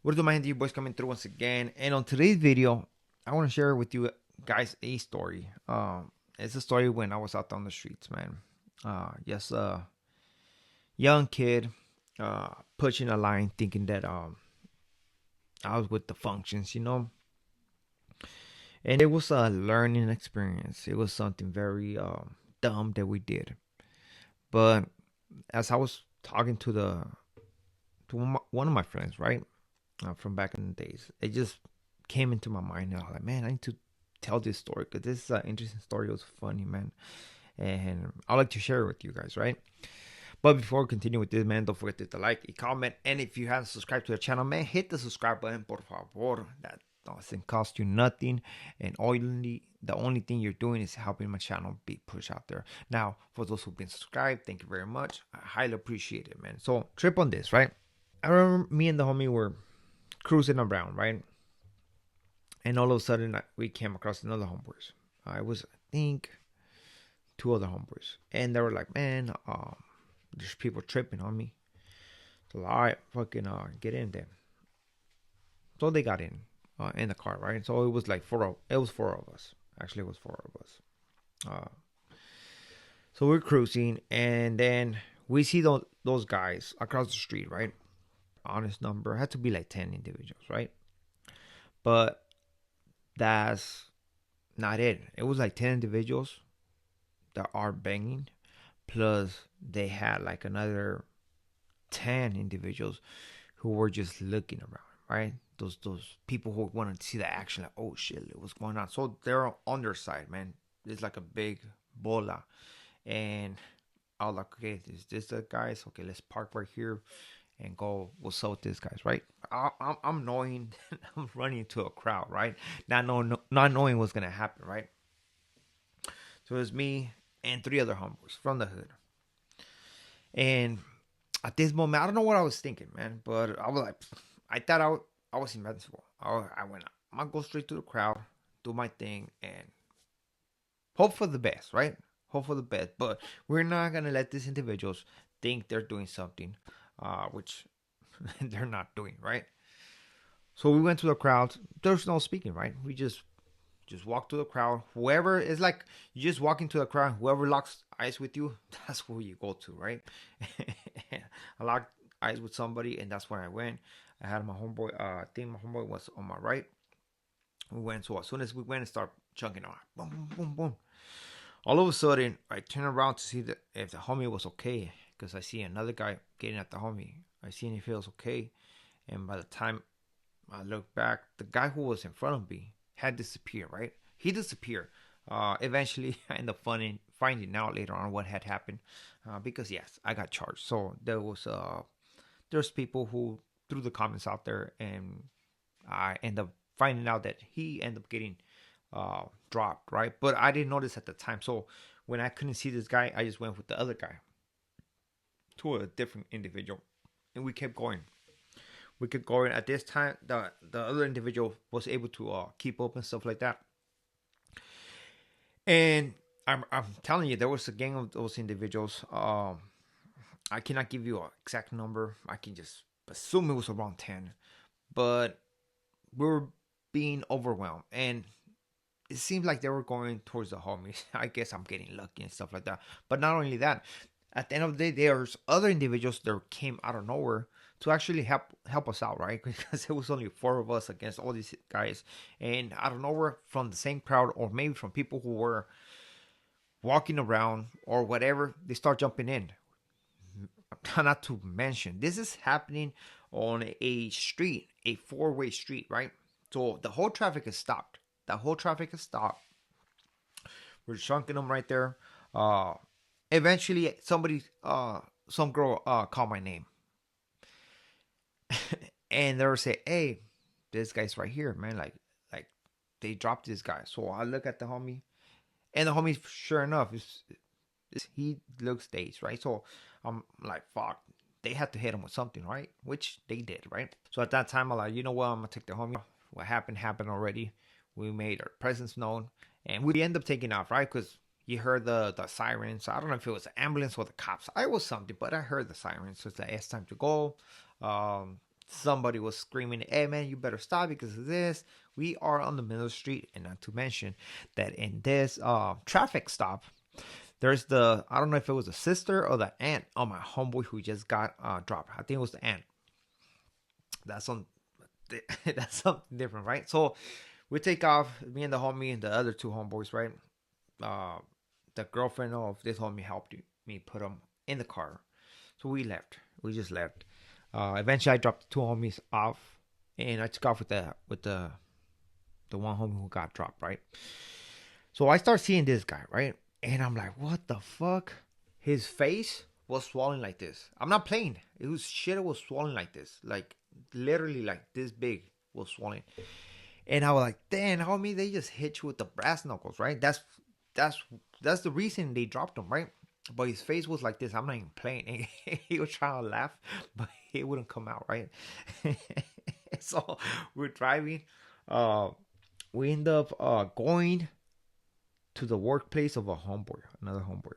What do my you boys coming through once again? And on today's video, I want to share with you guys a story. It's a story when I was out on the streets, man. Yes, young kid, pushing a line, thinking that I was with the functions, and it was a learning experience. It was something very dumb that we did. But as I was talking to one of my friends, right, from back in the days, it just came into my mind. And I was like, man, I need to tell this story because this is an interesting story. It was funny, man, and I like to share it with you guys, right? But before we continue with this, man, don't forget to hit the like, a comment, and if you haven't subscribed to the channel, man, hit the subscribe button, por favor. That doesn't cost you nothing, and the only thing you're doing is helping my channel be pushed out there. Now, for those who've been subscribed, thank you very much. I highly appreciate it, man. So, trip on this, right? I remember me and the homie were cruising around, right? And all of a sudden, we came across another homeboys. I think, two other homeboys, and they were like, man, there's people tripping on me. So all right, fucking get in there. So they got in the car, right? So it was like it was four of us. Actually, it was four of us. So we're cruising, and then we see those guys across the street, right? Honest number had to be like 10 individuals, right? But that's not it. It was like 10 individuals that are banging, plus they had like another 10 individuals who were just looking around, right? Those people who wanted to see the action, like, oh shit, what's going on? So they're on their side, man. It's like a big bola. And I was like, okay, is this the guys? Okay, let's park right here and go. What's up with these guys, right? I'm knowing I'm running into a crowd, right? Not knowing what's gonna happen, right? So it was me and three other homeboys from the hood. And at this moment, I don't know what I was thinking, man, but I was like, I thought I was invincible. I went, I'm gonna go straight to the crowd, do my thing, and hope for the best, right? Hope for the best. But we're not gonna let these individuals think they're doing something, which they're not doing, right? So we went to the crowd. There's no speaking, right? We just walk to the crowd. Whoever is like, you just walk into the crowd. Whoever locks eyes with you, that's who you go to, right? I locked eyes with somebody, and that's where I went. I had my homeboy. I think my homeboy was on my right. We went. So as soon as we went and start chunking on, boom, boom, boom, boom. All of a sudden, I turn around to see if the homie was okay, because I see another guy getting at the homie. I see if he was okay, and by the time I look back, the guy who was in front of me had disappeared, right? He disappeared. Eventually, I ended up finding out later on what had happened, because yes, I got charged. So there's people who threw the comments out there, and I end up finding out that he ended up getting dropped, right? But I didn't notice at the time. So when I couldn't see this guy, I just went with the other guy to a different individual, and we kept going. We kept going. At this time, the other individual was able to keep up and stuff like that. And I'm telling you, there was a gang of those individuals. I cannot give you an exact number. I can just assume it was around 10. But we were being overwhelmed. And it seemed like they were going towards the homies. I guess I'm getting lucky and stuff like that. But not only that, at the end of the day, there's other individuals that came out of nowhere to actually help us out, right? Because it was only four of us against all these guys, and out of nowhere, from the same crowd, or maybe from people who were walking around or whatever, they start jumping in. Not to mention, this is happening on a street, a four-way street, right? So the whole traffic is stopped. The whole traffic is stopped. We're chunking them right there. Eventually, some girl called my name. And they were saying, "Hey, this guy's right here, man. Like they dropped this guy." So I look at the homie, and the homie, sure enough, he looks dazed, right? So I'm like, "Fuck." They had to hit him with something, right? Which they did, right? So at that time, I'm like, you know what? I'm gonna take the homie. What happened already. We made our presence known, and we end up taking off, right? Because you heard the sirens. I don't know if it was the ambulance or the cops. I was something, but I heard the sirens. So it's like, it's time to go. Somebody was screaming, "Hey man, you better stop because of this." We are on the middle of the street, and not to mention that in this traffic stop, there's the I don't know if it was the sister or the aunt of my homeboy who just got dropped. I think it was the aunt. That's some that's something different, right? So we take off, me and the homie and the other two homeboys, right? Uh, the girlfriend of this homie helped me put him in the car. So we left. We just left. Eventually, I dropped the two homies off, and I took off with the one homie who got dropped, right? So I start seeing this guy, right? And I'm like, what the fuck? His face was swollen like this. I'm not playing. It was shit. It was swollen like this, like literally like this big was swollen. And I was like, damn, homie, they just hit you with the brass knuckles, right? That's that's the reason they dropped him, right? But his face was like this. I'm not even playing. He was trying to laugh, but it wouldn't come out, right? So we're driving. Uh, we end up going to the workplace of a homeboy, another homeboy.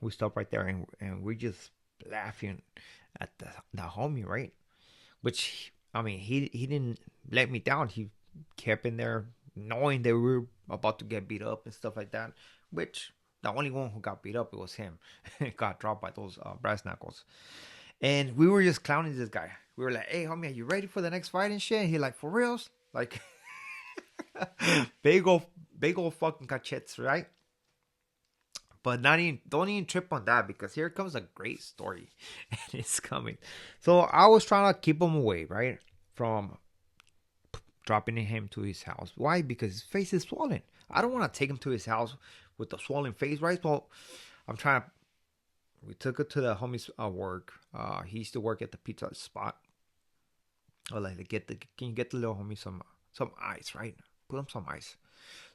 We stop right there and we just laughing at the homie, right? Which I mean, he didn't let me down. He kept in there knowing that we were about to get beat up and stuff like that. Which the only one who got beat up it was him. Got dropped by those brass knuckles. And we were just clowning this guy. We were like, "Hey, homie, are you ready for the next fight and shit?" And he like, "For reals?" Like, big old fucking cachetes, right? But not even don't even trip on that because here comes a great story, and it's coming. So I was trying to keep him away, right, from dropping him to his house. Why? Because his face is swollen. I don't want to take him to his house with the swollen face, right? So I'm trying to. We took it to the homie's work. He used to work at the pizza spot. I was like, can you get the little homie some ice, right? Put him some ice.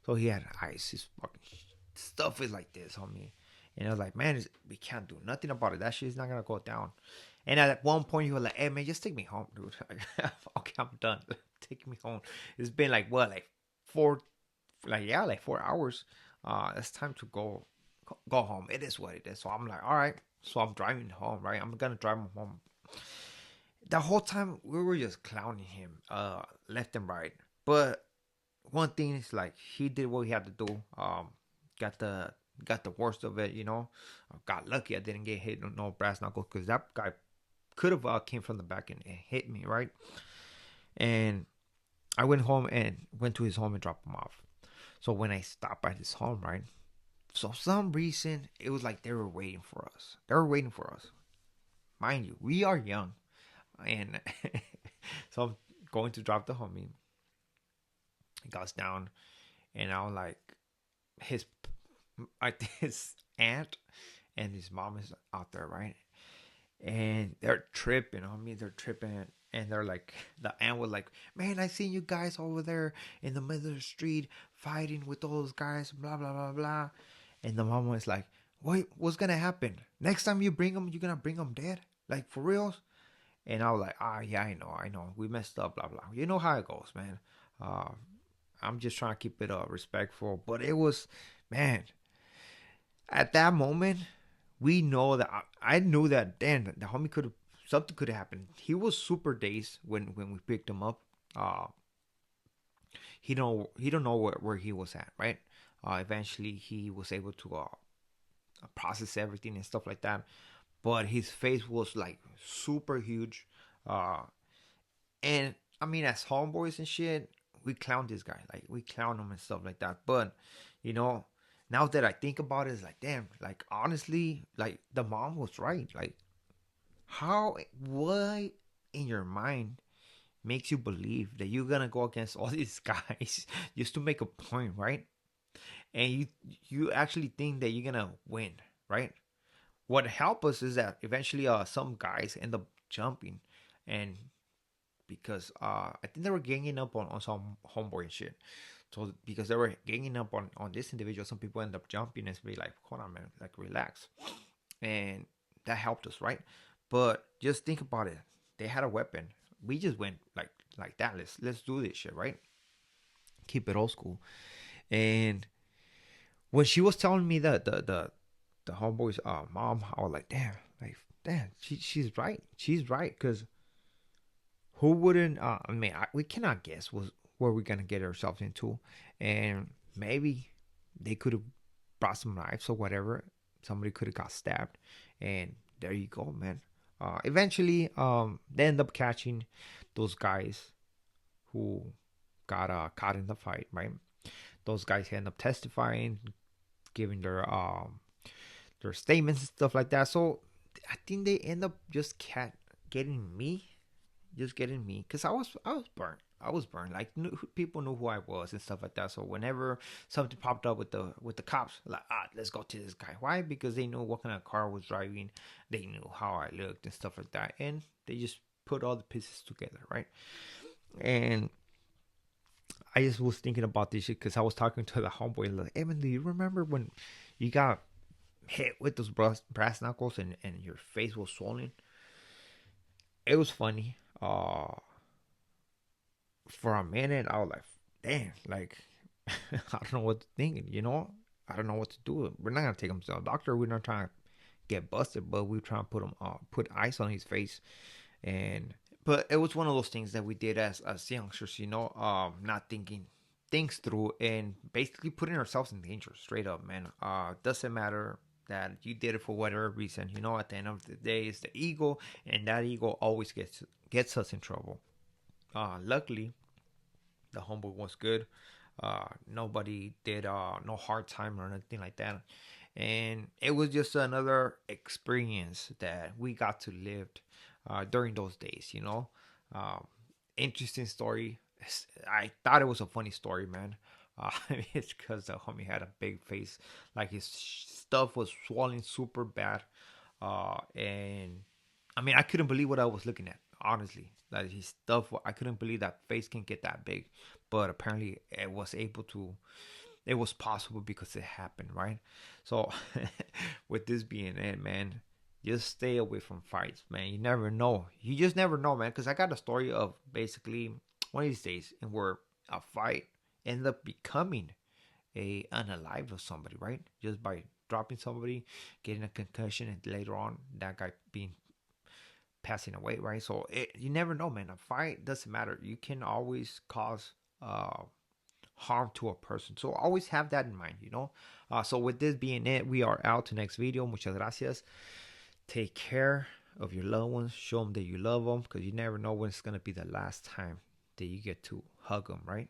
So he had ice. His fucking stuff is like this, homie. And I was like, man, we can't do nothing about it. That shit's not gonna go down. And at one point, he was like, hey man, just take me home, dude. Okay, I'm done. Take me home. It's been like what, like four, like 4 hours. It's time to go home. It is what it is. So I'm like, all right. So I'm driving home, right? I'm gonna drive him home. The whole time we were just clowning him, left and right. But one thing is like he did what he had to do. Got the worst of it, you know. Got lucky I didn't get hit no brass knuckles because that guy could have came from the back and hit me, right? And I went home and went to his home and dropped him off. So when I stopped at his home, right? So some reason it was like they were waiting for us. They were waiting for us. Mind you, we are young. And so I'm going to drop the homie. He goes down and I'm like his his aunt and his mom is out there, right? And they're tripping on me. They're tripping. And they're like, the aunt was like, man, I seen you guys over there in the middle of the street fighting with those guys, blah, blah, blah, blah. And the mom was like, what's going to happen? Next time you bring them, you're going to bring them dead? Like, for real? And I was like, yeah, I know. We messed up, blah, blah. You know how it goes, man. Uh, I'm just trying to keep it respectful. But it was, man, at that moment, we know that I knew that damn the homie could have something could have happened. He was super dazed when we picked him up. He don't know where he was at, right? Eventually he was able to process everything and stuff like that. But his face was like super huge. And I mean as homeboys and shit, we clown this guy. Like we clown him and stuff like that. But you know, now that I think about it, it's like, damn, like honestly, like the mom was right. Like, what in your mind makes you believe that you're gonna go against all these guys just to make a point, right? And you actually think that you're gonna win, right? What helped us is that eventually, some guys end up jumping, and because I think they were ganging up on some homeboy and shit. So because they were ganging up on this individual, some people end up jumping and be like, "Hold on, man, like relax," and that helped us, right? But just think about it. They had a weapon. We just went like that. Let's do this shit, right? Keep it old school. And when she was telling me that the homeboy's mom, I was like, damn, she's right. She's right because who wouldn't? I mean, we cannot guess was where we're gonna get ourselves into, and maybe they could have brought some knives or whatever. Somebody could have got stabbed, and there you go, man. Eventually, they end up catching those guys who got caught in the fight, right? Those guys end up testifying, giving their statements and stuff like that. So I think they end up just getting me, just getting me, because I was burnt. I was burned. Like people knew who I was and stuff like that. So whenever something popped up with the cops, like let's go to this guy. Why? Because they knew what kind of car I was driving. They knew how I looked and stuff like that, and they just put all the pieces together, right? And I just was thinking about this shit because I was talking to the homeboy like, Evan, do you remember when you got hit with those brass knuckles and your face was swollen? It was funny. For a minute, I was like, damn, like, I don't know what to think, you know? I don't know what to do. We're not gonna take him to the doctor. We're not trying to get busted, but we're trying to put ice on his face. And but it was one of those things that we did as youngsters, you know, not thinking things through and basically putting ourselves in danger straight up, man. Doesn't matter that you did it for whatever reason, you know. At the end of the day, it's the ego, and that ego always gets us in trouble. Luckily, the homeboy was good. Nobody did no hard time or anything like that, and it was just another experience that we got to live during those days. You know, um, interesting story. I thought it was a funny story, man. It's because the homie had a big face, like his stuff was swollen super bad, and I mean I couldn't believe what I was looking at. Honestly, like his stuff, I couldn't believe that face can get that big, but apparently it was able to. It was possible because it happened, right? So, with this being it, man, just stay away from fights, man. You never know. You just never know, man. Because I got a story of basically one of these days, and where a fight ended up becoming a unalive of somebody, right? Just by dropping somebody, getting a concussion, and later on that guy being passing away, right? So you never know, man. A fight doesn't matter. You can always cause harm to a person. So always have that in mind, you know. So with this being it, we are out to next video. Muchas gracias. Take care of your loved ones. Show them that you love them, because you never know when it's gonna be the last time that you get to hug them, right?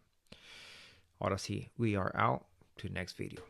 Ahora sí, we are out to next video.